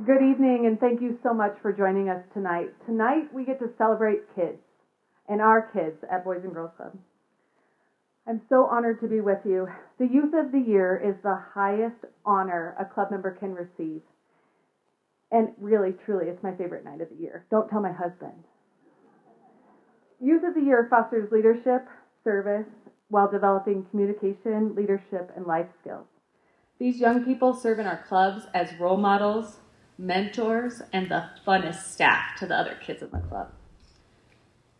Good evening, and thank you so much for joining us tonight. Tonight, we get to celebrate kids, and our kids at Boys and Girls Club. I'm so honored to be with you. The Youth of the Year is the highest honor a club member can receive. And really, truly, it's my favorite night of the year. Don't tell my husband. Youth of the Year fosters leadership, service, while developing communication, leadership, and life skills. These young people serve in our clubs as role models, mentors, and the funnest staff to the other kids in the club.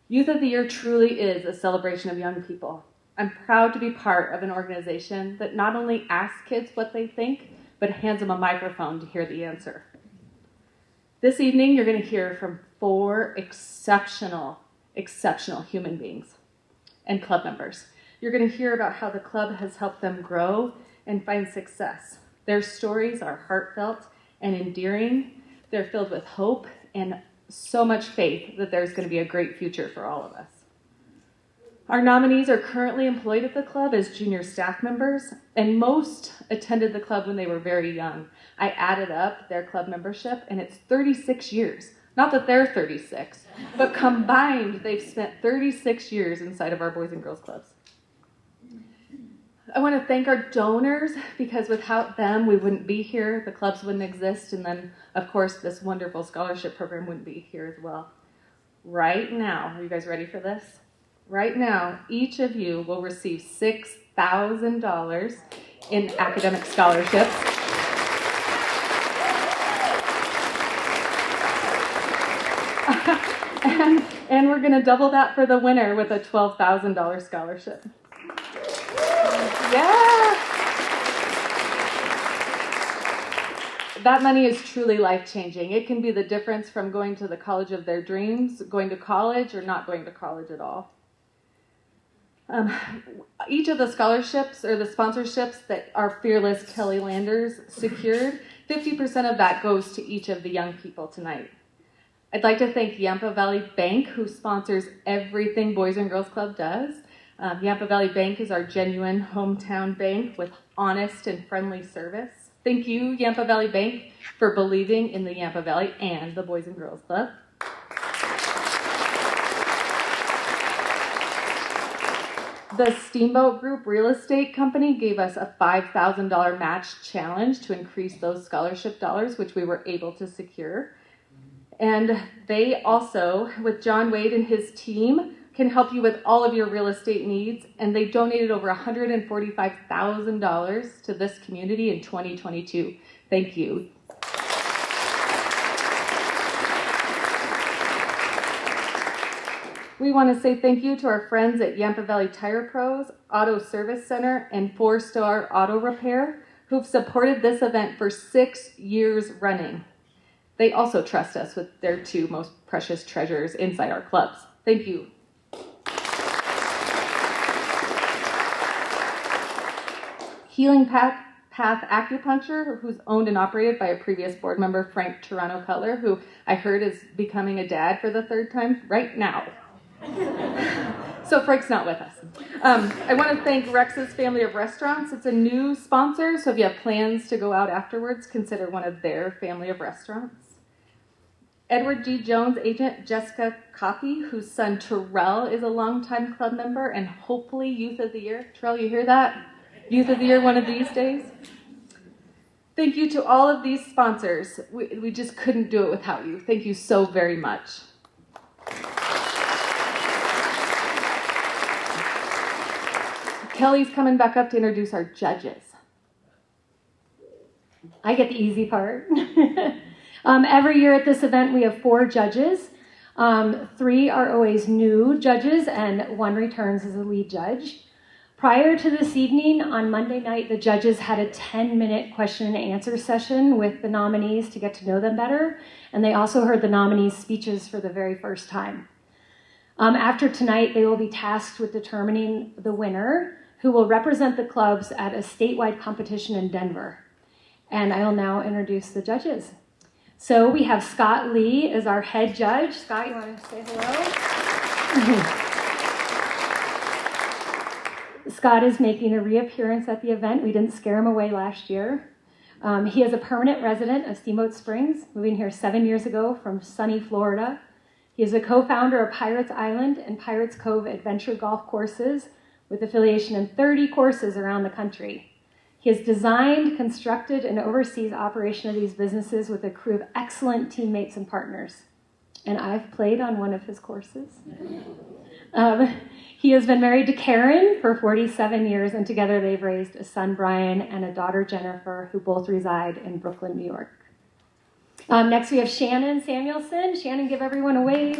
Youth of the Year truly is a celebration of young people. I'm proud to be part of an organization that not only asks kids what they think, but hands them a microphone to hear the answer. This evening, you're going to hear from 4 exceptional human beings and club members. You're going to hear about how the club has helped them grow and find success. Their stories are heartfelt and endearing. They're filled with hope and so much faith that there's going to be a great future for all of us. Our nominees are currently employed at the club as junior staff members, and most attended the club when they were very young. I added up their club membership, and it's 36 years. Not that they're 36, but combined, they've spent 36 years inside of our Boys and Girls Clubs. I want to thank our donors, because without them, we wouldn't be here, the clubs wouldn't exist, and then, of course, this wonderful scholarship program wouldn't be here as well. Right now, are you guys ready for this? Right now, each of you will receive $6,000 in academic scholarships. And we're going to double that for the winner with a $12,000 scholarship. Yeah! That money is truly life-changing. It can be the difference from going to the college of their dreams, going to college, or not going to college at all. Each of the scholarships or the sponsorships that our fearless Kelly Landers secured, 50% of that goes to each of the young people tonight. I'd like to thank Yampa Valley Bank, who sponsors everything Boys and Girls Club does. Yampa Valley Bank is our genuine hometown bank with honest and friendly service. Thank you, Yampa Valley Bank, for believing in the Yampa Valley and the Boys and Girls Club. The Steamboat Group Real Estate Company gave us a $5,000 match challenge to increase those scholarship dollars, which we were able to secure. And they also, with John Wade and his team, can help you with all of your real estate needs, and they donated over $145,000 to this community in 2022. Thank you. We want to say thank you to our friends at Yampa Valley Tire Pros, Auto Service Center, and 4-Star Auto Repair, who've supported this event for 6 years running. They also trust us with their 2 most precious treasures inside our clubs. Thank you. Healing Path Acupuncture, who's owned and operated by a previous board member, Frank Toronto Cutler, who I heard is becoming a dad for the 3rd time right now. So Frank's not with us. I want to thank Rex's Family of Restaurants. It's a new sponsor, so if you have plans to go out afterwards, consider one of their family of restaurants. Edward G. Jones agent Jessica Coffey, whose son Terrell is a longtime club member and hopefully Youth of the Year. Terrell, you hear that? Youth of the Year one of these days. Thank you to all of these sponsors. We just couldn't do it without you. Thank you so very much. Kelly's coming back up to introduce our judges. I get the easy part. Every year at this event, we have 4 judges. 3 are always new judges, and 1 returns as a lead judge. Prior to this evening, on Monday night, the judges had a 10-minute question and answer session with the nominees to get to know them better, and they also heard the nominees' speeches for the very first time. After tonight, they will be tasked with determining the winner, who will represent the clubs at a statewide competition in Denver. And I will now introduce the judges. So we have Scott Lee as our head judge. Scott, you want to say hello? Scott is making a reappearance at the event. We didn't scare him away last year. He is a permanent resident of Steamboat Springs, moving here 7 years ago from sunny Florida. He is a co-founder of Pirates Island and Pirates Cove adventure golf courses with affiliation in 30 courses around the country. He has designed, constructed, and oversees operation of these businesses with a crew of excellent teammates and partners. And I've played on one of his courses. He has been married to Karen for 47 years, and together they've raised a son, Brian, and a daughter, Jennifer, who both reside in Brooklyn, New York. Next, we have Shannon Samuelson. Shannon, give everyone a wave.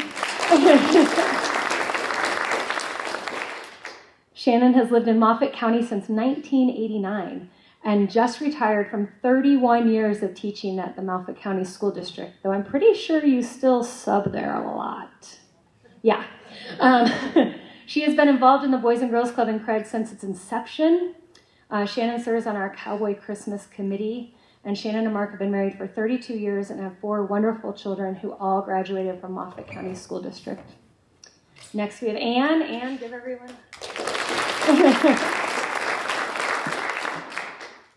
Shannon has lived in Moffat County since 1989 and just retired from 31 years of teaching at the Moffat County School District, though I'm pretty sure you still sub there a lot. Yeah. She has been involved in the Boys and Girls Club in Craig since its inception. Shannon serves on our Cowboy Christmas Committee, and Shannon and Mark have been married for 32 years and have 4 wonderful children who all graduated from Moffat County School District. Next, we have Anne. Anne, give everyone.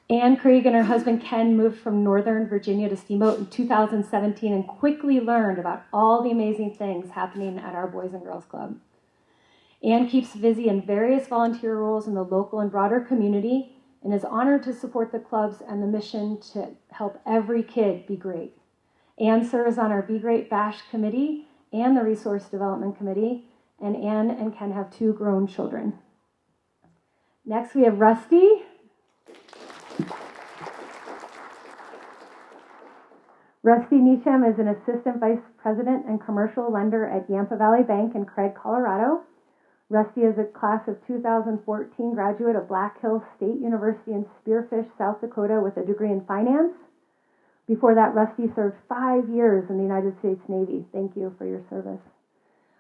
Anne Krieg and her husband Ken moved from Northern Virginia to Steamboat in 2017 and quickly learned about all the amazing things happening at our Boys and Girls Club. Anne keeps busy in various volunteer roles in the local and broader community and is honored to support the clubs and the mission to help every kid be great. Anne serves on our Be Great Bash Committee and the Resource Development Committee, and Anne and Ken have 2 grown children. Next, we have Rusty. Rusty Meacham is an assistant vice president and commercial lender at Yampa Valley Bank in Craig, Colorado. Rusty is a class of 2014 graduate of Black Hills State University in Spearfish, South Dakota with a degree in finance. Before that, Rusty served 5 years in the United States Navy. Thank you for your service.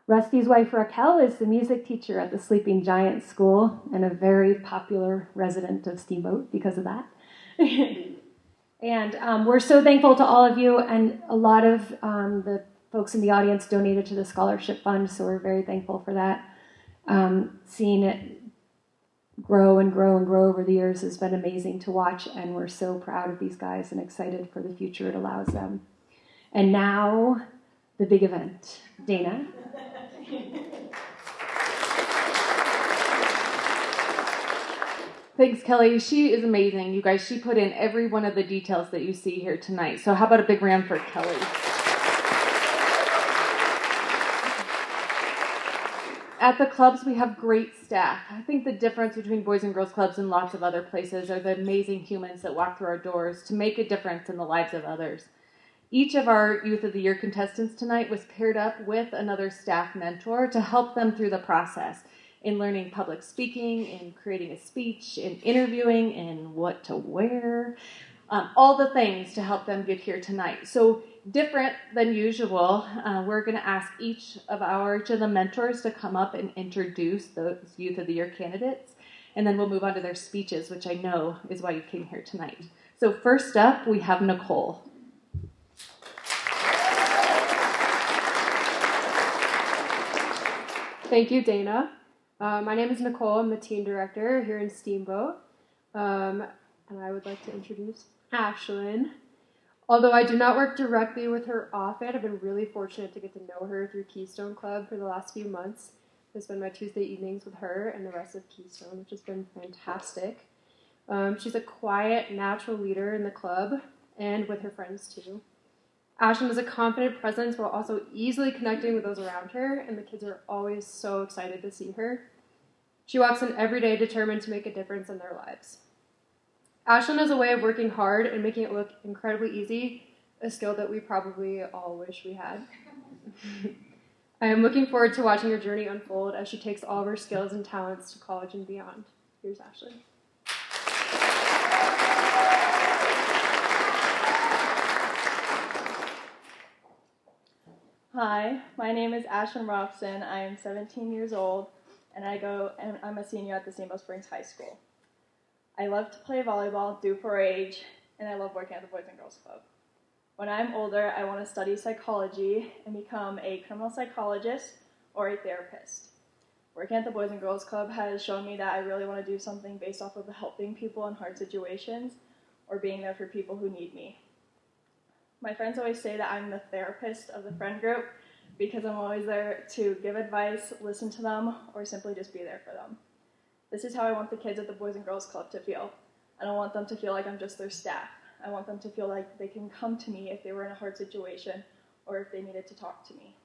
Rusty's wife, Raquel, is the music teacher at the Sleeping Giant School and a very popular resident of Steamboat because of that. And we're so thankful to all of you, and a lot of the folks in the audience donated to the scholarship fund, so we're very thankful for that. Seeing it grow and grow and grow over the years has been amazing to watch, and we're so proud of these guys and excited for the future it allows them. And now, the big event. Dana. Thanks, Kelly. She is amazing. You guys, she put in every one of the details that you see here tonight. So how about a big round for Kelly? At the clubs, we have great staff. I think the difference between Boys and Girls Clubs and lots of other places are the amazing humans that walk through our doors to make a difference in the lives of others. Each of our Youth of the Year contestants tonight was paired up with another staff mentor to help them through the process in learning public speaking, in creating a speech, in interviewing, in what to wear, all the things to help them get here tonight. So different than usual, we're going to ask each of the mentors to come up and introduce those Youth of the Year candidates, and then we'll move on to their speeches, which I know is why you came here tonight. So first up, we have Nicole. Thank you, Dana. My name is Nicole. I'm the team director here in Steamboat. And I would like to introduce Ashlyn. Although I do not work directly with her often, I've been really fortunate to get to know her through Keystone Club for the last few months. I spend my Tuesday evenings with her and the rest of Keystone, which has been fantastic. She's a quiet, natural leader in the club and with her friends too. Ashlyn is a confident presence while also easily connecting with those around her, and the kids are always so excited to see her. She walks in every day determined to make a difference in their lives. Ashlyn has a way of working hard and making it look incredibly easy, a skill that we probably all wish we had. I am looking forward to watching her journey unfold as she takes all of her skills and talents to college and beyond. Here's Ashlyn. Hi, my name is Ashlyn Robson. I am 17 years old, and I'm a senior at the Steamboat Springs High School. I love to play volleyball, do 4-H, and I love working at the Boys and Girls Club. When I'm older, I want to study psychology and become a criminal psychologist or a therapist. Working at the Boys and Girls Club has shown me that I really want to do something based off of helping people in hard situations or being there for people who need me. My friends always say that I'm the therapist of the friend group because I'm always there to give advice, listen to them, or simply just be there for them. This is how I want the kids at the Boys and Girls Club to feel. I don't want them to feel like I'm just their staff. I want them to feel like they can come to me if they were in a hard situation or if they needed to talk to me.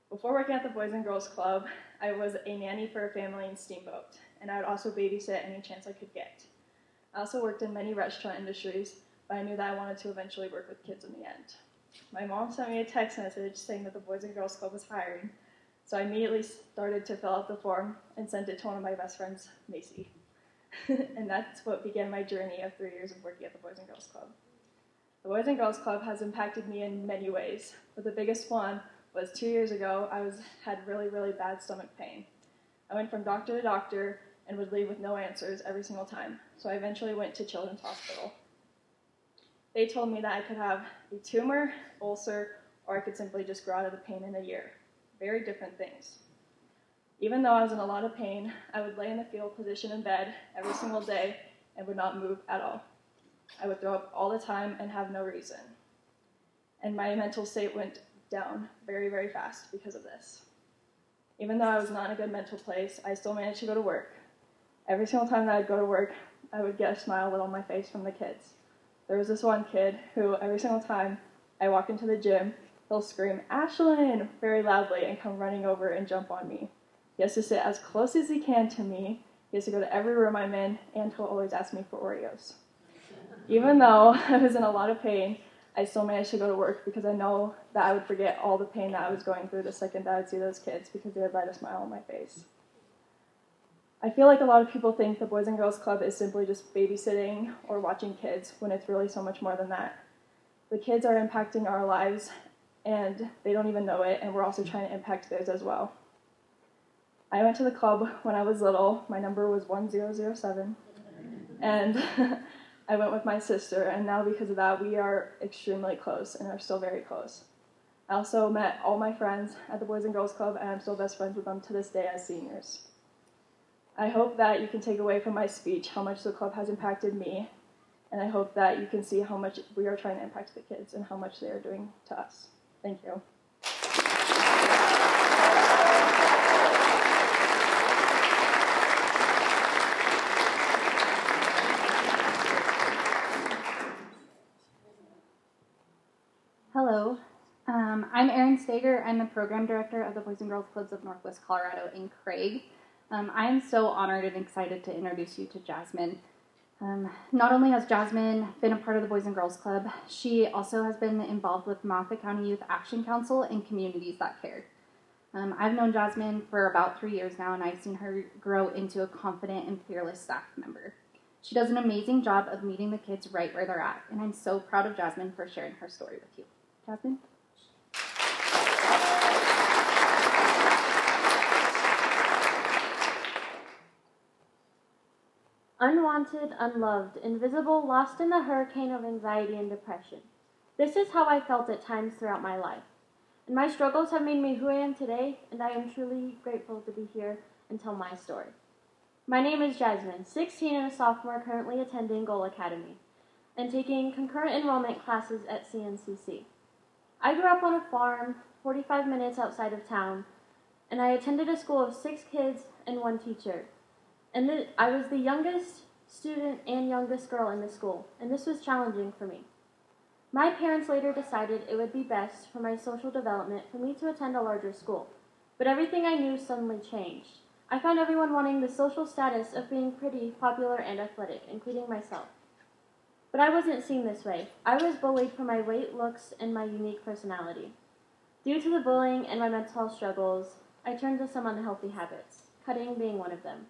Before working at the Boys and Girls Club, I was a nanny for a family in Steamboat, and I would also babysit any chance I could get. I also worked in many restaurant industries, but I knew that I wanted to eventually work with kids in the end. My mom sent me a text message saying that the Boys and Girls Club was hiring, so I immediately started to fill out the form and sent it to one of my best friends, Macy. And that's what began my journey of 3 years of working at the Boys and Girls Club. The Boys and Girls Club has impacted me in many ways, but the biggest one was 2 years ago. I had really, really bad stomach pain. I went from doctor to doctor and would leave with no answers every single time, so I eventually went to Children's Hospital. They told me that I could have a tumor, ulcer, or I could simply just grow out of the pain in a year. Very different things. Even though I was in a lot of pain, I would lay in the fetal position in bed every single day and would not move at all. I would throw up all the time and have no reason. And my mental state went down very, very fast because of this. Even though I was not in a good mental place, I still managed to go to work. Every single time that I'd go to work, I would get a smile lit on my face from the kids. There was this one kid who, every single time I walk into the gym, he'll scream, "Ashlyn!" very loudly and come running over and jump on me. He has to sit as close as he can to me. He has to go to every room I'm in, and he'll always ask me for Oreos. Even though I was in a lot of pain, I still managed to go to work because I know that I would forget all the pain that I was going through the second that I'd see those kids because they would light a smile on my face. I feel like a lot of people think the Boys and Girls Club is simply just babysitting or watching kids when it's really so much more than that. The kids are impacting our lives and they don't even know it, and we're also trying to impact theirs as well. I went to the club when I was little. My number was 1007, and I went with my sister, and now because of that, we are extremely close and are still very close. I also met all my friends at the Boys and Girls Club, and I'm still best friends with them to this day as seniors. I hope that you can take away from my speech how much the club has impacted me, and I hope that you can see how much we are trying to impact the kids and how much they are doing to us. Thank you. Hello, I'm Erin Stager. I'm the program director of the Boys and Girls Clubs of Northwest Colorado in Craig. I am so honored and excited to introduce you to Jasmine. Not only has Jasmine been a part of the Boys and Girls Club, she also has been involved with Moffat County Youth Action Council and Communities That Cared. I've known Jasmine for about 3 years now, and I've seen her grow into a confident and fearless staff member. She does an amazing job of meeting the kids right where they're at, and I'm so proud of Jasmine for sharing her story with you. Jasmine? Unwanted, unloved, invisible, lost in the hurricane of anxiety and depression. This is how I felt at times throughout my life. And my struggles have made me who I am today, and I am truly grateful to be here and tell my story. My name is Jasmine, 16 and a sophomore currently attending Goal Academy and taking concurrent enrollment classes at CNCC. I grew up on a farm 45 minutes outside of town, and I attended a school of 6 kids and 1 teacher. And I was the youngest student and youngest girl in the school, and this was challenging for me. My parents later decided it would be best for my social development for me to attend a larger school, but everything I knew suddenly changed. I found everyone wanting the social status of being pretty, popular, and athletic, including myself. But I wasn't seen this way. I was bullied for my weight, looks, and my unique personality. Due to the bullying and my mental health struggles, I turned to some unhealthy habits, cutting being one of them.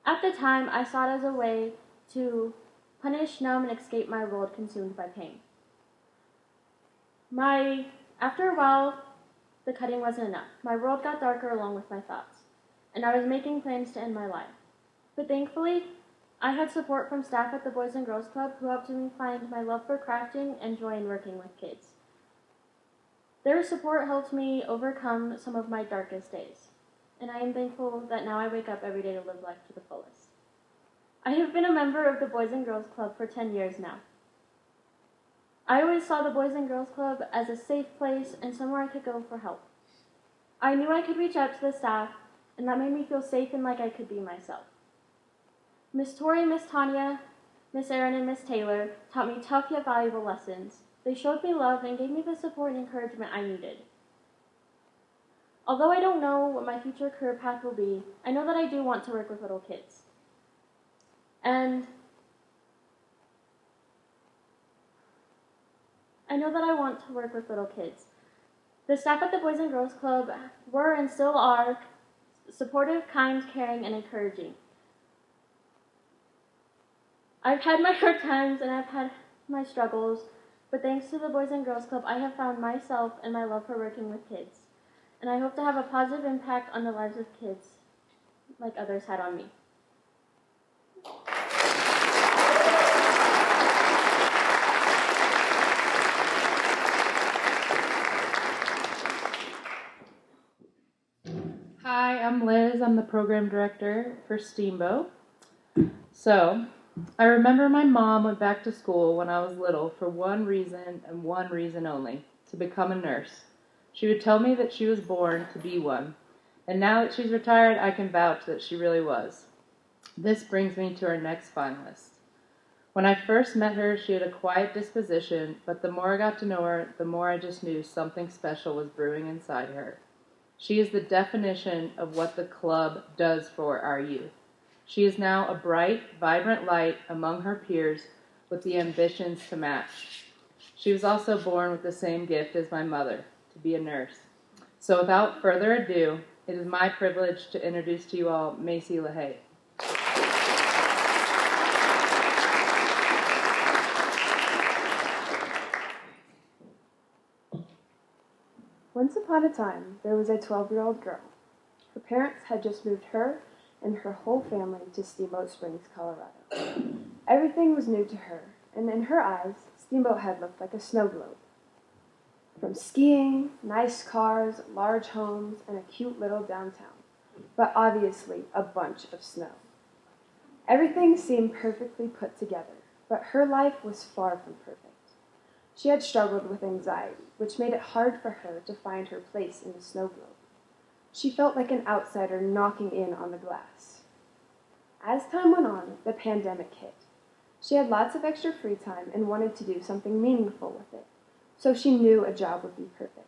At the time, I saw it as a way to punish, numb, and escape my world consumed by pain. After a while, the cutting wasn't enough. My world got darker along with my thoughts, and I was making plans to end my life. But thankfully, I had support from staff at the Boys and Girls Club who helped me find my love for crafting and joy in working with kids. Their support helped me overcome some of my darkest days, and I am thankful that now I wake up every day to live life to the fullest. I have been a member of the Boys and Girls Club for 10 years now. I always saw the Boys and Girls Club as a safe place and somewhere I could go for help. I knew I could reach out to the staff, and that made me feel safe and like I could be myself. Miss Tori, Miss Tanya, Miss Erin, and Miss Taylor taught me tough yet valuable lessons. They showed me love and gave me the support and encouragement I needed. Although I don't know what my future career path will be, I know that I do want to work with little kids. And I know that I want to work with little kids. The staff at the Boys and Girls Club were and still are supportive, kind, caring, and encouraging. I've had my hard times and I've had my struggles, but thanks to the Boys and Girls Club, I have found myself and my love for working with kids. And I hope to have a positive impact on the lives of kids like others had on me. Hi, I'm Liz. I'm the program director for Steamboat. So, I remember my mom went back to school when I was little for one reason and one reason only, to become a nurse. She would tell me that she was born to be one, and now that she's retired, I can vouch that she really was. This brings me to our next finalist. When I first met her, she had a quiet disposition, but the more I got to know her, the more I just knew something special was brewing inside her. She is the definition of what the club does for our youth. She is now a bright, vibrant light among her peers with the ambitions to match. She was also born with the same gift as my mother, to be a nurse. So without further ado, it is my privilege to introduce to you all Macy LaHaye. Once upon a time, there was a 12-year-old girl. Her parents had just moved her and her whole family to Steamboat Springs, Colorado. Everything was new to her, and in her eyes, Steamboat had looked like a snow globe. From skiing, nice cars, large homes, and a cute little downtown, but obviously a bunch of snow. Everything seemed perfectly put together, but her life was far from perfect. She had struggled with anxiety, which made it hard for her to find her place in the snow globe. She felt like an outsider knocking in on the glass. As time went on, the pandemic hit. She had lots of extra free time and wanted to do something meaningful with it, so she knew a job would be perfect.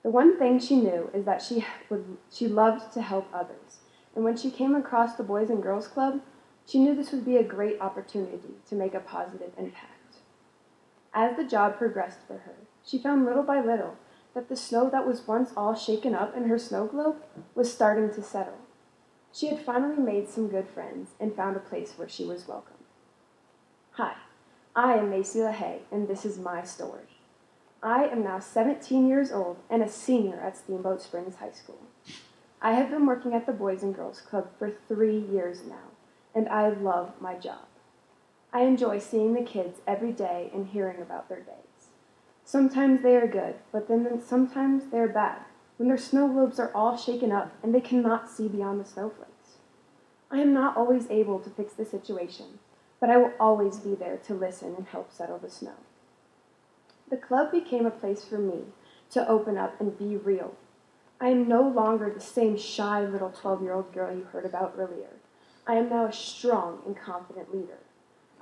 The one thing she knew is that she loved to help others, and when she came across the Boys and Girls Club, she knew this would be a great opportunity to make a positive impact. As the job progressed for her, she found little by little that the snow that was once all shaken up in her snow globe was starting to settle. She had finally made some good friends and found a place where she was welcome. Hi, I am Macy LaHaye, and this is my story. I am now 17 years old and a senior at Steamboat Springs High School. I have been working at the Boys and Girls Club for 3 years now, and I love my job. I enjoy seeing the kids every day and hearing about their days. Sometimes they are good, but then sometimes they are bad, when their snow globes are all shaken up and they cannot see beyond the snowflakes. I am not always able to fix the situation, but I will always be there to listen and help settle the snow. The club became a place for me to open up and be real. I am no longer the same shy little 12-year-old girl you heard about earlier. I am now a strong and confident leader.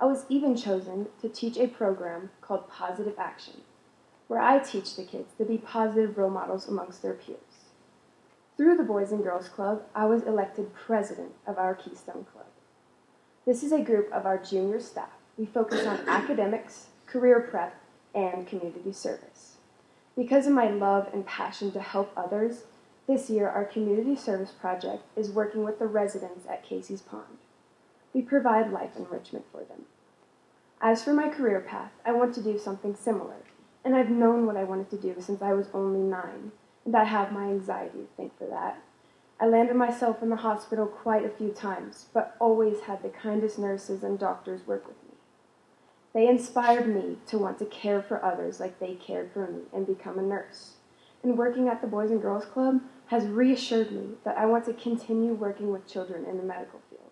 I was even chosen to teach a program called Positive Action, where I teach the kids to be positive role models amongst their peers. Through the Boys and Girls Club, I was elected president of our Keystone Club. This is a group of our junior staff. We focus on academics, career prep, and community service. Because of my love and passion to help others, this year our community service project is working with the residents at Casey's Pond. We provide life enrichment for them. As for my career path, I want to do something similar, and I've known what I wanted to do since I was only 9, and I have my anxiety to thank for that. I landed myself in the hospital quite a few times, but always had the kindest nurses and doctors work with me. They inspired me to want to care for others like they cared for me and become a nurse. And working at the Boys and Girls Club has reassured me that I want to continue working with children in the medical field.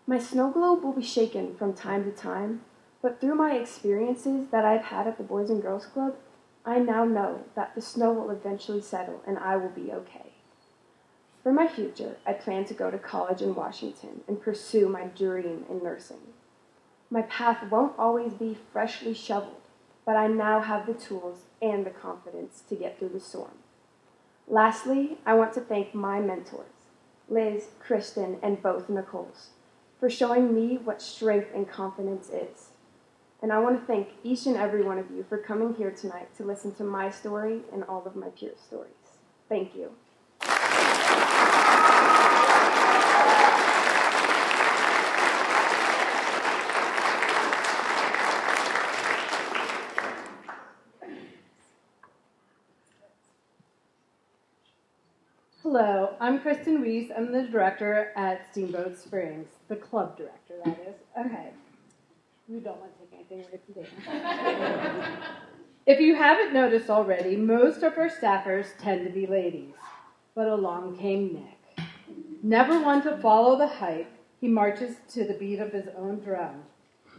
My snow globe will be shaken from time to time, but through my experiences that I've had at the Boys and Girls Club, I now know that the snow will eventually settle and I will be okay. For my future, I plan to go to college in Washington and pursue my dream in nursing. My path won't always be freshly shoveled, but I now have the tools and the confidence to get through the storm. Lastly, I want to thank my mentors, Liz, Kristen, and both Nicole's, for showing me what strength and confidence is. And I want to thank each and every one of you for coming here tonight to listen to my story and all of my peers' stories. Thank you. Hello, I'm Kristen Weiss. I'm the director at Steamboat Springs, the club director, that is. Okay. You don't want to take anything away from Dana. If you haven't noticed already, most of our staffers tend to be ladies. But along came Nick. Never one to follow the hype, he marches to the beat of his own drum.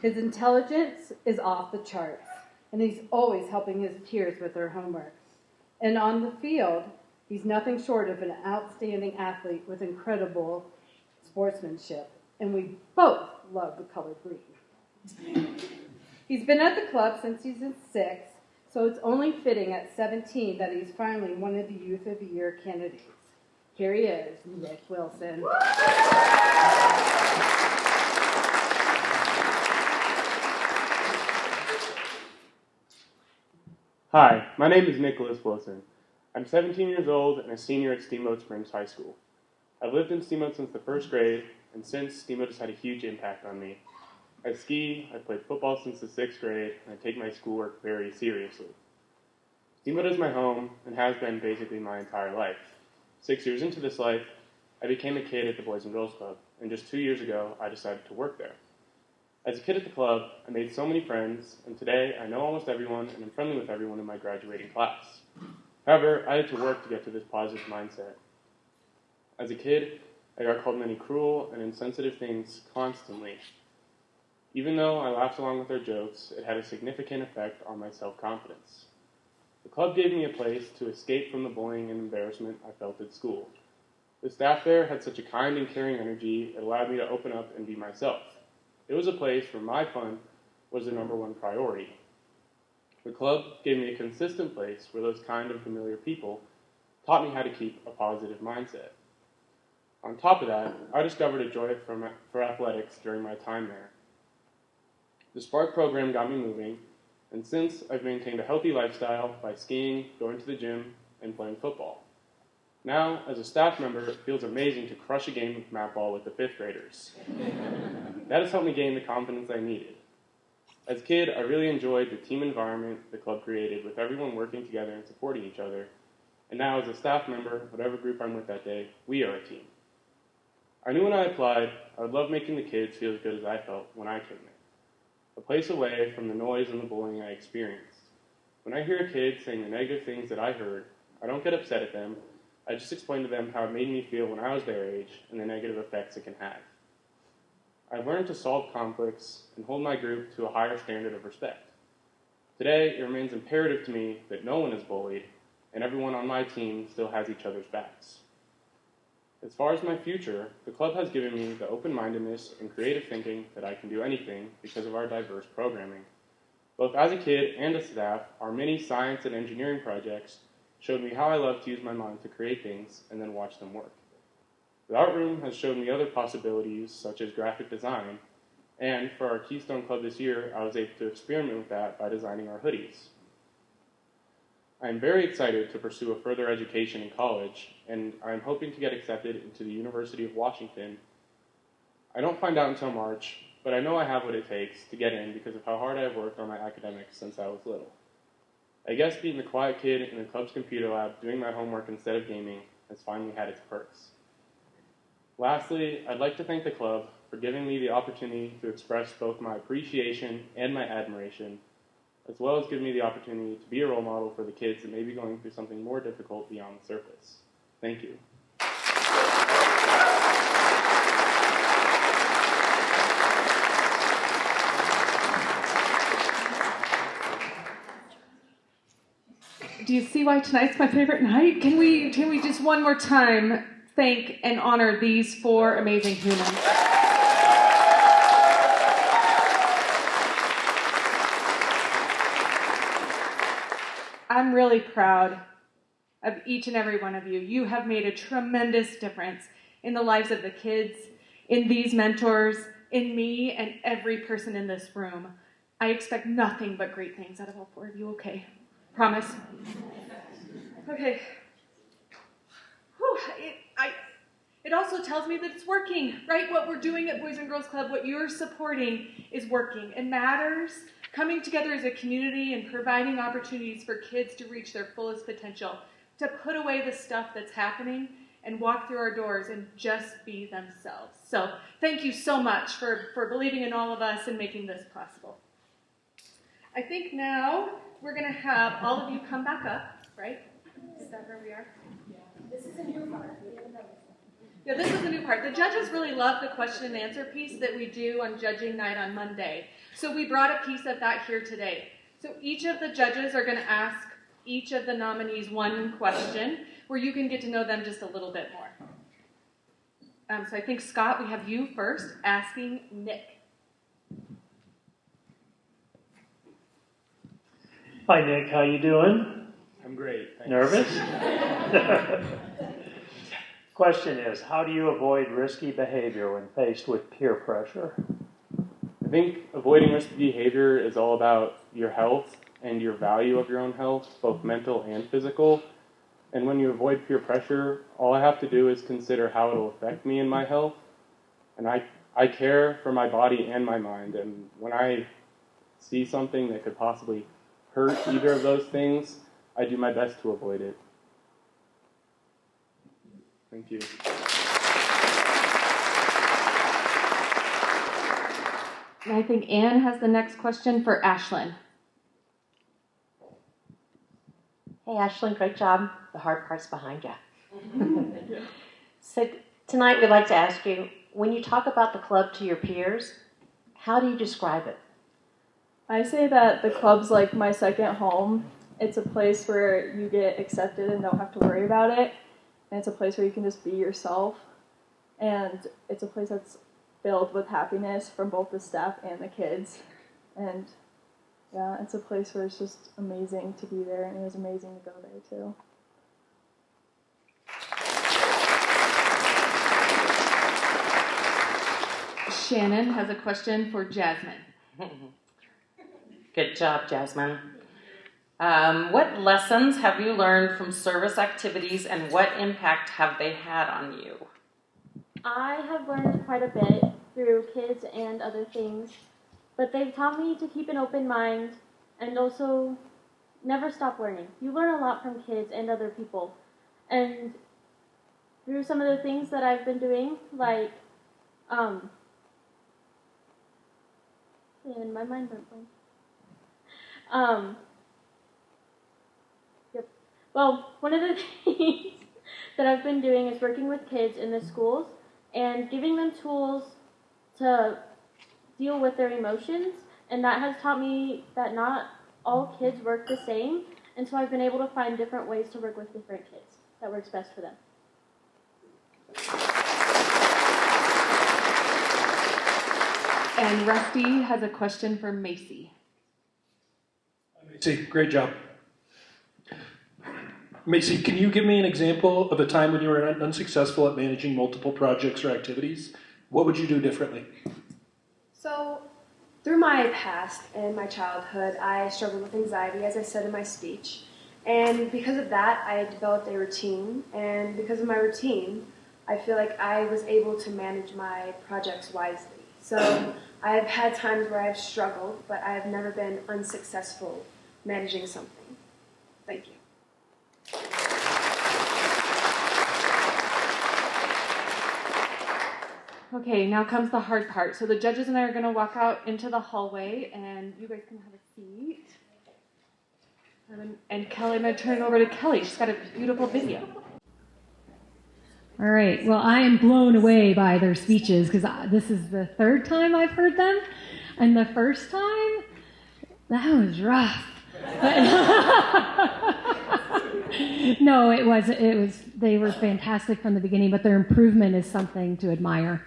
His intelligence is off the charts, and he's always helping his peers with their homework. And on the field, he's nothing short of an outstanding athlete with incredible sportsmanship, and we both love the color green. He's been at the club since he's in 6, so it's only fitting at 17 that he's finally one of the Youth of the Year candidates. Here he is, Nick Wilson. Hi, my name is Nicholas Wilson. I'm 17 years old and a senior at Steamboat Springs High School. I've lived in Steamboat since the 1st grade, and since Steamboat has had a huge impact on me. I ski, I played football since the 6th grade, and I take my schoolwork very seriously. Steamboat is my home and has been basically my entire life. 6 years into this life, I became a kid at the Boys and Girls Club, and just 2 years ago, I decided to work there. As a kid at the club, I made so many friends, and today I know almost everyone and I'm friendly with everyone in my graduating class. However, I had to work to get to this positive mindset. As a kid, I got called many cruel and insensitive things constantly. Even though I laughed along with their jokes, it had a significant effect on my self-confidence. The club gave me a place to escape from the bullying and embarrassment I felt at school. The staff there had such a kind and caring energy, it allowed me to open up and be myself. It was a place where my fun was the #1 priority. The club gave me a consistent place where those kind and familiar people taught me how to keep a positive mindset. On top of that, I discovered a joy for athletics during my time there. The Spark program got me moving, and since I've maintained a healthy lifestyle by skiing, going to the gym, and playing football. Now, as a staff member, it feels amazing to crush a game of mat ball with the 5th graders. That has helped me gain the confidence I needed. As a kid, I really enjoyed the team environment the club created with everyone working together and supporting each other. And now, as a staff member, whatever group I'm with that day, we are a team. I knew when I applied, I would love making the kids feel as good as I felt when I came there. A place away from the noise and the bullying I experienced. When I hear a kid saying the negative things that I heard, I don't get upset at them. I just explain to them how it made me feel when I was their age and the negative effects it can have. I've learned to solve conflicts and hold my group to a higher standard of respect. Today, it remains imperative to me that no one is bullied and everyone on my team still has each other's backs. As far as my future, the club has given me the open-mindedness and creative thinking that I can do anything because of our diverse programming. Both as a kid and as staff, our many science and engineering projects showed me how I love to use my mind to create things and then watch them work. The art room has shown me other possibilities such as graphic design, and for our Keystone Club this year, I was able to experiment with that by designing our hoodies. I am very excited to pursue a further education in college, and I am hoping to get accepted into the University of Washington. I don't find out until March, but I know I have what it takes to get in because of how hard I have worked on my academics since I was little. I guess being the quiet kid in the club's computer lab doing my homework instead of gaming has finally had its perks. Lastly, I'd like to thank the club for giving me the opportunity to express both my appreciation and my admiration, as well as giving me the opportunity to be a role model for the kids that may be going through something more difficult beyond the surface. Thank you. do you see why tonight's my favorite night? Can we just one more time thank and honor these 4 amazing humans? I'm really proud of each and every one of you. You have made a tremendous difference in the lives of the kids, in these mentors, in me, and every person in this room. I expect nothing but great things out of all 4 of you, okay? Promise? Okay. Whew, it also tells me that it's working, right? What we're doing at Boys and Girls Club, what you're supporting is working. It matters. Coming together as a community and providing opportunities for kids to reach their fullest potential, to put away the stuff that's happening and walk through our doors and just be themselves. So thank you so much for believing in all of us and making this possible. I think now we're going to have all of you come back up, right? Is that where we are? Yeah. This is a new part. Yeah, this is a new part. The judges really love the question and answer piece that we do on judging night on Monday. So we brought a piece of that here today. So each of the judges are going to ask each of the nominees one question where you can get to know them just a little bit more. So I think, Scott, we have you first asking Nick. Hi, Nick. How you doing? I'm great. Thanks. Nervous? Question is, how do you avoid risky behavior when faced with peer pressure? I think avoiding risky behavior is all about your health and your value of your own health, both mental and physical. And when you avoid peer pressure, all I have to do is consider how it will affect me and my health. And I care for my body and my mind. And when I see something that could possibly hurt either of those things, I do my best to avoid it. Thank you. And I think Anne has the next question for Ashlyn. Hey, Ashlyn, great job. The hard part's behind you. So tonight we'd like to ask you, when you talk about the club to your peers, how do you describe it? I say that the club's like my second home. It's a place where you get accepted and don't have to worry about it. And it's a place where you can just be yourself. And it's a place that's filled with happiness from both the staff and the kids. And yeah, it's a place where it's just amazing to be there, and it was amazing to go there too. Shannon has a question for Jasmine. Good job, Jasmine. What lessons have you learned from service activities, and what impact have they had on you? I have learned quite a bit through kids and other things, but they've taught me to keep an open mind and also never stop learning. You learn a lot from kids and other people, and through some of the things that I've been doing, like, and my mind went blank. Yep. Well, one of the things that I've been doing is working with kids in the schools and giving them tools to deal with their emotions, and that has taught me that not all kids work the same, and so I've been able to find different ways to work with different kids that works best for them. And Rusty has a question for Macy. Macy, great job. Macy, can you give me an example of a time when you were unsuccessful at managing multiple projects or activities? What would you do differently? So, through my past and my childhood, I struggled with anxiety, as I said in my speech. And because of that, I developed a routine. And because of my routine, I feel like I was able to manage my projects wisely. So, I've had times where I've struggled, but I've never been unsuccessful managing something. Thank you. Okay, now comes the hard part. So the judges and I are going to walk out into the hallway, and you guys can have a seat. And Kelly, I'm going to turn it over to Kelly. She's got a beautiful video. All right. Well, I am blown away by their speeches because this is the third time I've heard them. And the first time, that was rough. No, it was. They were fantastic from the beginning, but their improvement is something to admire.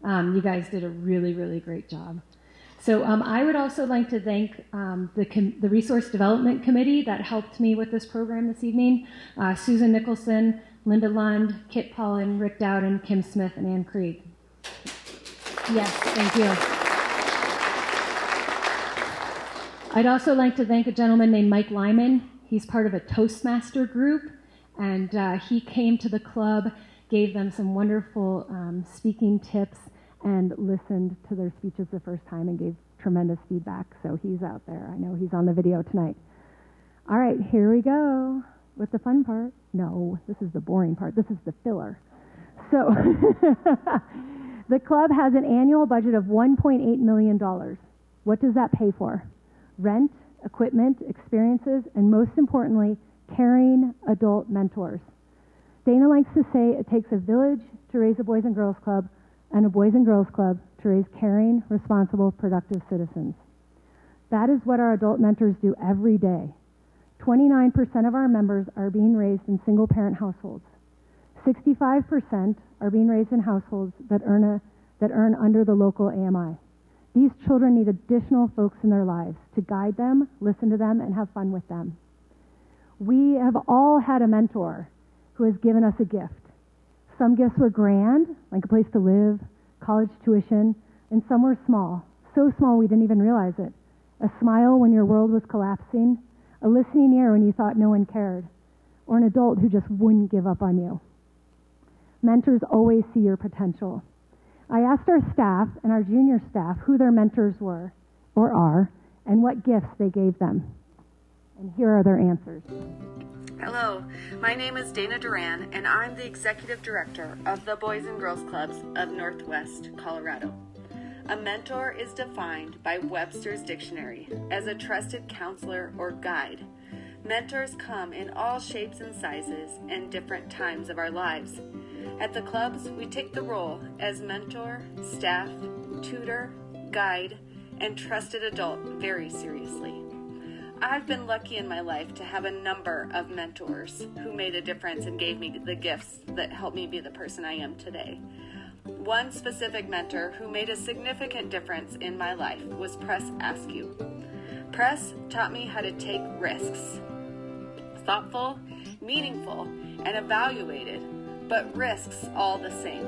You guys did a really, really great job. So I would also like to thank the Resource Development Committee that helped me with this program this evening. Susan Nicholson, Linda Lund, Kit Paulin, Rick Dowden, Kim Smith, and Ann Krieg. Yes, thank you. I'd also like to thank a gentleman named Mike Lyman. He's part of a Toastmaster group, and he came to the club, gave them some wonderful speaking tips, and listened to their speeches the first time and gave tremendous feedback. So he's out there. I know he's on the video tonight. All right, here we go with the fun part. No, this is the boring part. This is the filler. So the club has an annual budget of $1.8 million. What does that pay for? Rent, equipment, experiences, and most importantly, caring adult mentors. Dana likes to say it takes a village to raise a Boys and Girls Club and a Boys and Girls Club to raise caring, responsible, productive citizens. That is what our adult mentors do every day. 29% of our members are being raised in single-parent households. 65% are being raised in households that earn under the local AMI. These children need additional folks in their lives to guide them, listen to them, and have fun with them. We have all had a mentor who has given us a gift. Some gifts were grand, like a place to live, college tuition, and some were small, so small we didn't even realize it. A smile when your world was collapsing, a listening ear when you thought no one cared, or an adult who just wouldn't give up on you. Mentors always see your potential. I asked our staff and our junior staff who their mentors were, or are, and what gifts they gave them. And here are their answers. Hello, my name is Dana Duran, and I'm the Executive Director of the Boys and Girls Clubs of Northwest Colorado. A mentor is defined by Webster's Dictionary as a trusted counselor or guide. Mentors come in all shapes and sizes and different times of our lives. At the clubs, we take the role as mentor, staff, tutor, guide, and trusted adult very seriously. I've been lucky in my life to have a number of mentors who made a difference and gave me the gifts that helped me be the person I am today. One specific mentor who made a significant difference in my life was Press Askew. Press taught me how to take risks. Thoughtful, meaningful, and evaluated, but risks all the same.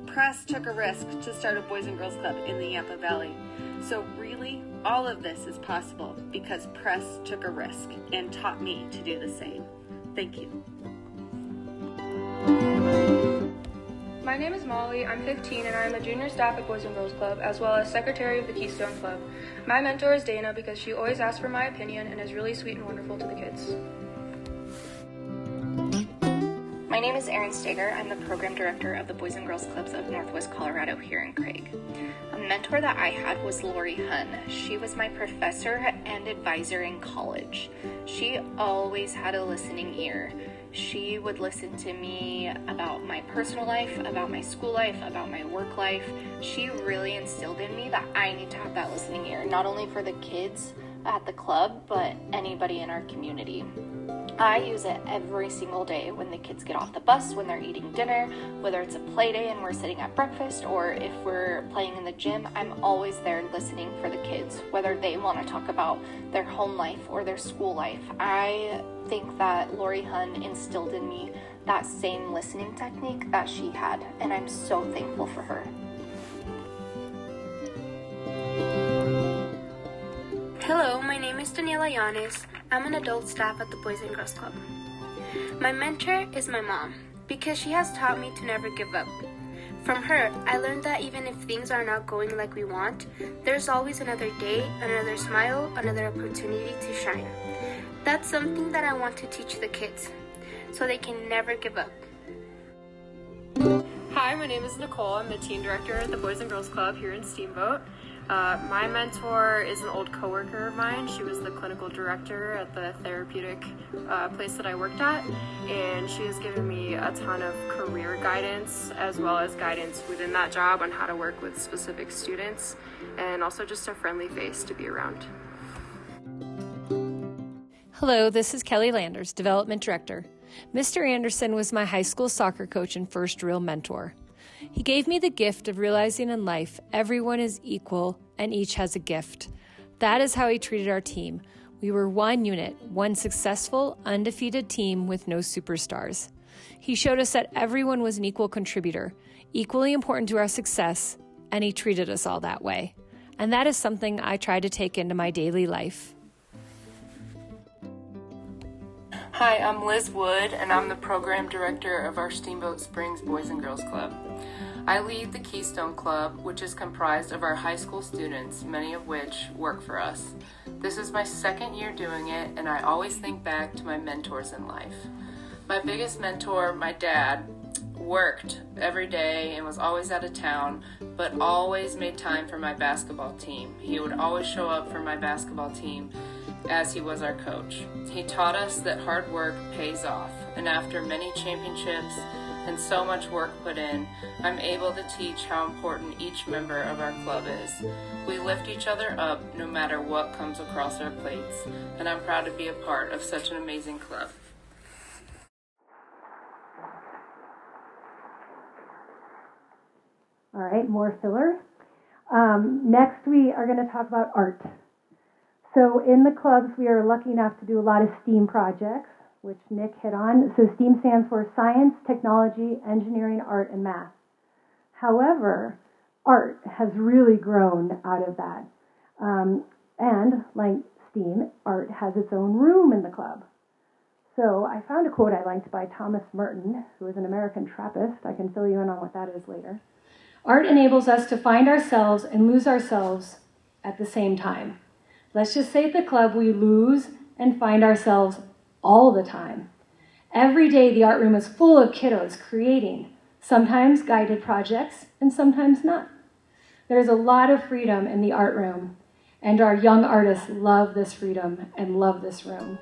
Press took a risk to start a Boys and Girls Club in the Yampa Valley. So really, all of this is possible because Press took a risk and taught me to do the same. Thank you. My name is Molly, I'm 15, and I'm a junior staff at Boys and Girls Club, as well as secretary of the Keystone Club. My mentor is Dana because she always asks for my opinion and is really sweet and wonderful to the kids. My name is Erin Steger. I'm the program director of the Boys and Girls Clubs of Northwest Colorado here in Craig. A mentor that I had was Lori Hunn. She was my professor and advisor in college. She always had a listening ear. She would listen to me about my personal life, about my school life, about my work life. She really instilled in me that I need to have that listening ear, not only for the kids at the club, but anybody in our community. I use it every single day when the kids get off the bus, when they're eating dinner, whether it's a play day and we're sitting at breakfast, or if we're playing in the gym. I'm always there listening for the kids, whether they want to talk about their home life or their school life. I think that Lori Hunn instilled in me that same listening technique that she had, and I'm so thankful for her. Hello, my name is Daniela Yanes. I'm an adult staff at the Boys and Girls Club. My mentor is my mom because she has taught me to never give up. From her, I learned that even if things are not going like we want, there's always another day, another smile, another opportunity to shine. That's something that I want to teach the kids so they can never give up. Hi, my name is Nicole. I'm the team director at the Boys and Girls Club here in Steamboat. My mentor is an old coworker of mine. She was the clinical director at the therapeutic place that I worked at, and she has given me a ton of career guidance as well as guidance within that job on how to work with specific students, and also just a friendly face to be around. Hello, this is Kelly Landers, Development Director. Mr. Anderson was my high school soccer coach and first real mentor. He gave me the gift of realizing in life everyone is equal and each has a gift. That is how he treated our team. We were one unit, one successful, undefeated team with no superstars. He showed us that everyone was an equal contributor, equally important to our success, and he treated us all that way. And that is something I try to take into my daily life. Hi, I'm Liz Wood, and I'm the program director of our Steamboat Springs Boys and Girls Club. I lead the Keystone Club, which is comprised of our high school students, many of which work for us. This is my second year doing it, and I always think back to my mentors in life. My biggest mentor, my dad, worked every day and was always out of town, but always made time for my basketball team. He would always show up for my basketball team as he was our coach. He taught us that hard work pays off, and after many championships and so much work put in, I'm able to teach how important each member of our club is. We lift each other up no matter what comes across our plates, and I'm proud to be a part of such an amazing club. All right, more filler. Next, we are going to talk about art. So in the clubs, we are lucky enough to do a lot of STEAM projects, which Nick hit on. So STEAM stands for Science, Technology, Engineering, Art, and Math. However, art has really grown out of that. And like STEAM, art has its own room in the club. So I found a quote I liked by Thomas Merton, who is an American Trappist. I can fill you in on what that is later. Art enables us to find ourselves and lose ourselves at the same time. Let's just say at the club we lose and find ourselves all the time. Every day the art room is full of kiddos creating, sometimes guided projects and sometimes not. There's a lot of freedom in the art room, and our young artists love this freedom and love this room.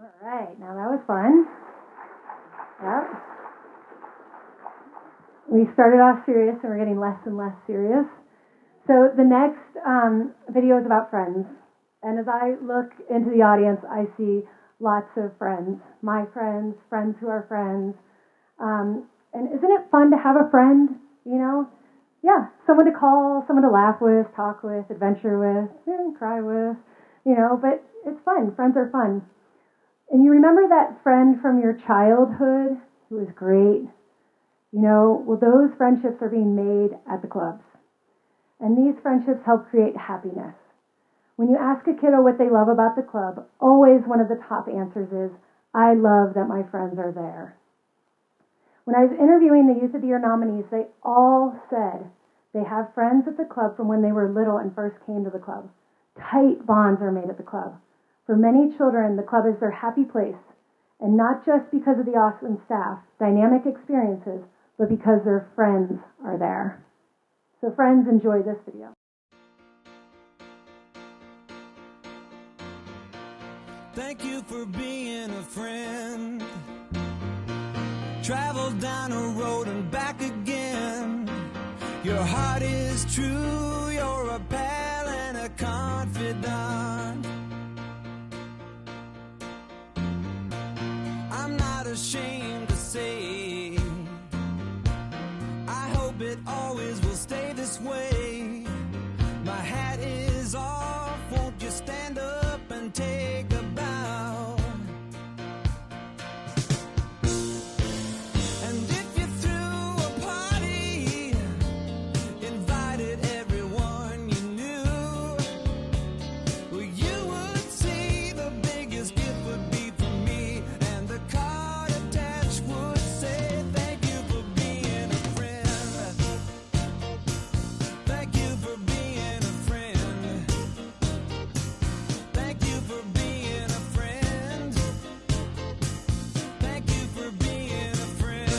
All right, now that was fun. Yep. We started off serious and we're getting less and less serious. So the next video is about friends. And as I look into the audience, I see lots of friends. My friends, friends who are friends. And isn't it fun to have a friend, you know? Yeah, someone to call, someone to laugh with, talk with, adventure with, cry with, you know, but it's fun. Friends are fun. And you remember that friend from your childhood who was great? You know, well, those friendships are being made at the clubs. And these friendships help create happiness. When you ask a kiddo what they love about the club, always one of the top answers is, I love that my friends are there. When I was interviewing the Youth of the Year nominees, they all said they have friends at the club from when they were little and first came to the club. Tight bonds are made at the club. For many children, the club is their happy place, and not just because of the awesome staff, dynamic experiences, but because their friends are there. So friends, enjoy this video. Thank you for being a friend. Travel down a road and back again. Your heart is true, you're a pal and a confidant. I'm not ashamed to say, I hope it always will stay this way. My hat is off, won't you stand up and take a bow? And if you threw a party, invited everyone you knew, well, you would see the biggest gift would be from me, and the card attached would say, thank you for being a friend. Thank you for being a friend. Thank you for being a friend. Thank you for being a friend.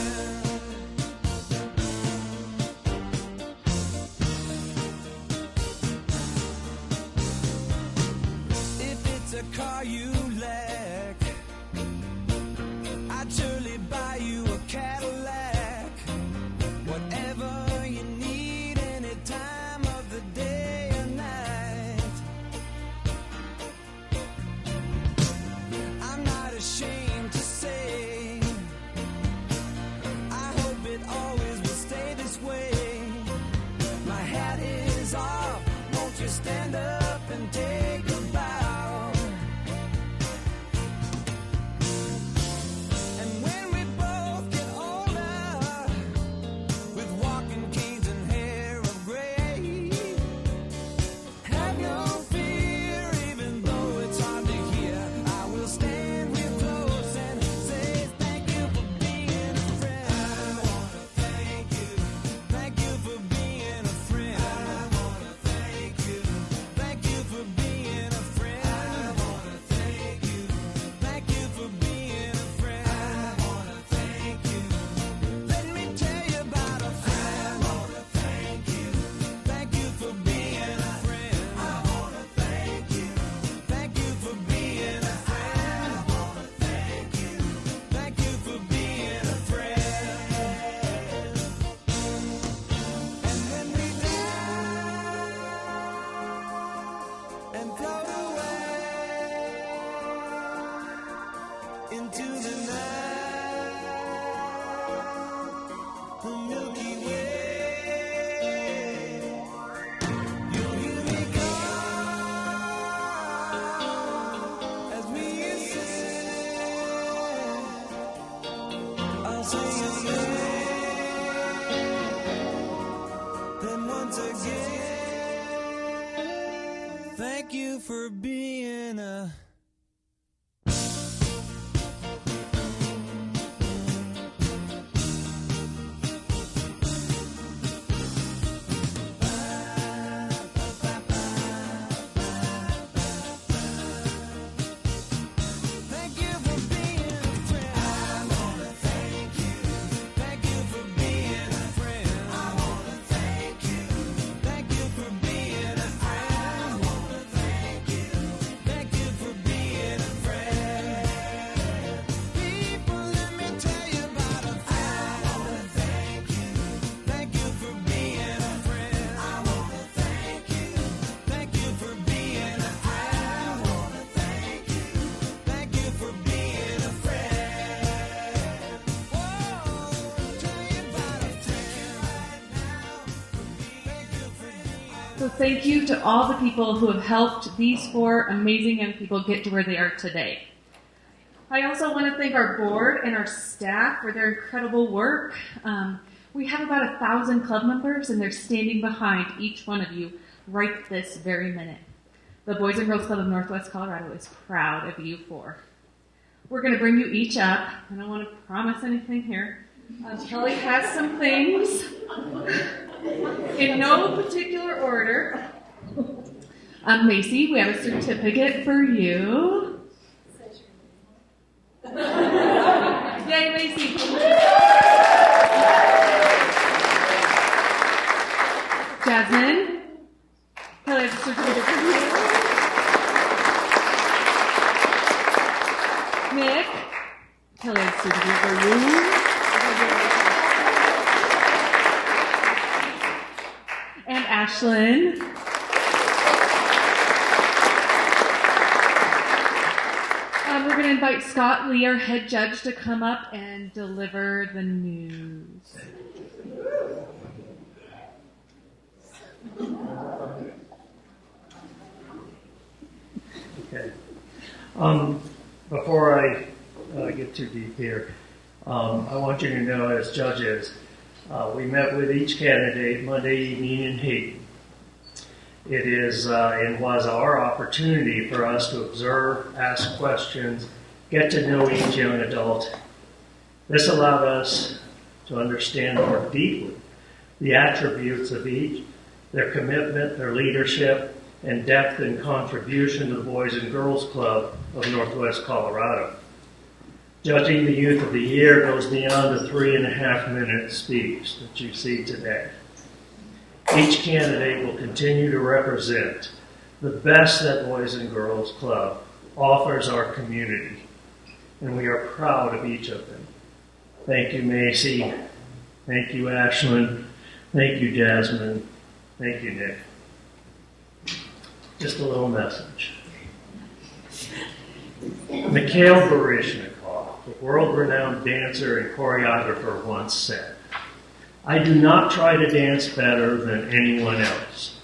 If it's a car you lack, I'd surely buy you a Cadillac. Whatever you need, any time of the day or night. I'm not ashamed to say, I hope it always will stay this way. My hat is off, won't you stand up and take a bow? And when we both get older, with walking canes and hair of gray, have no fear, even though it's hard to hear, I will stand real close and say thank you for being a friend. I wanna thank you. Thank you for being a friend. I wanna thank you. Thank you for being a friend. I wanna thank you. Thank you for being a friend. I wanna thank you. Let me tell you about a friend. I wanna thank you. Thank you for being a friend. I wanna thank you. Thank you for being a friend. I wanna thank you. Thank you for being a friend. And then we die and float away into the night, the Milky Way. You'll hear me call as we ascend. I'll say your name, then once again, thank you for being a thank you for being a friend. I wanna thank you. Thank you for being a friend. I wanna thank you. Thank you for being a friend. I wanna thank you. So thank you to all the people who have helped these 4 amazing young people get to where they are today. I also want to thank our board and our staff for their incredible work. We have about 1,000 club members, and they're standing behind each one of you right this very minute. The Boys and Girls Club of Northwest Colorado is proud of you 4. We're going to bring you each up. I don't want to promise anything here. Kelly has some things in no particular order. Macy, we have a certificate for you. Yay, Macy. Jasmine, Kelly has a certificate for you. Nick, Kelly has a certificate for you. And Ashlyn. We're going to invite Scott Lee, our head judge, to come up and deliver the news. Okay. Before I get too deep here, I want you to know as judges, we met with each candidate Monday evening in Hayden. It is and was our opportunity for us to observe, ask questions, get to know each young adult. This allowed us to understand more deeply the attributes of each, their commitment, their leadership, and depth and contribution to the Boys and Girls Club of Northwest Colorado. Judging the Youth of the Year goes beyond the 3.5-minute speech that you see today. Each candidate will continue to represent the best that Boys and Girls Club offers our community, and we are proud of each of them. Thank you, Macy. Thank you, Ashlyn. Thank you, Jasmine. Thank you, Nick. Just a little message. Mikhail Baryshnikov, the world-renowned dancer and choreographer, once said, "I do not try to dance better than anyone else.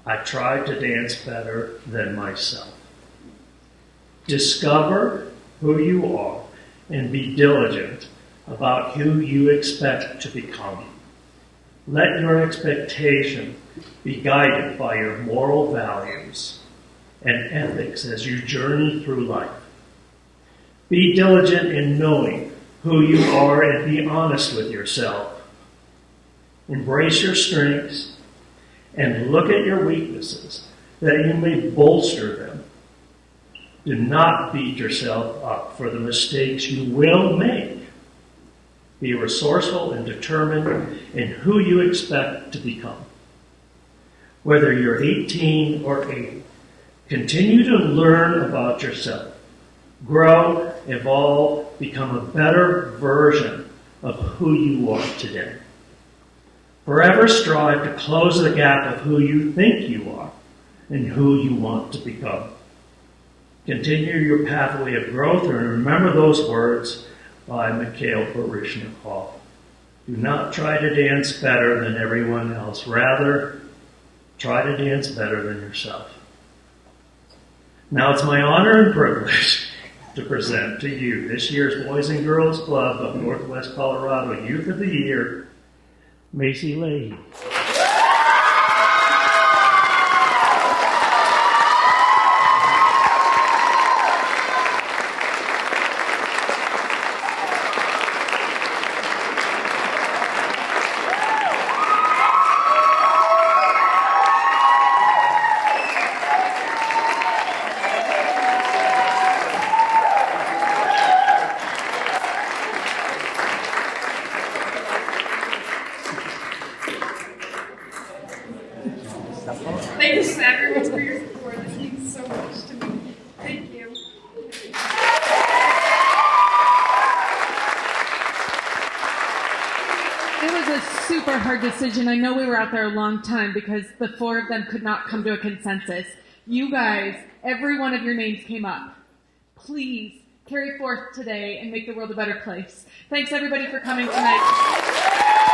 I try to dance better than myself." Discover who you are and be diligent about who you expect to become. Let your expectation be guided by your moral values and ethics as you journey through life. Be diligent in knowing who you are and be honest with yourself. Embrace your strengths and look at your weaknesses that you may bolster them. Do not beat yourself up for the mistakes you will make. Be resourceful and determined in who you expect to become. Whether you're 18 or 80, continue to learn about yourself. Grow, evolve, become a better version of who you are today. Forever strive to close the gap of who you think you are and who you want to become. Continue your pathway of growth and remember those words by Mikhail Baryshnikov. Do not try to dance better than everyone else. Rather, try to dance better than yourself. Now it's my honor and privilege to present to you this year's Boys and Girls Club of Northwest Colorado Youth of the Year, Macy Leahy. Thanks everyone for your support. This means so much to me. Thank you. It was a super hard decision. I know we were out there a long time because the 4 of them could not come to a consensus. You guys, every one of your names came up. Please carry forth today and make the world a better place. Thanks everybody for coming tonight.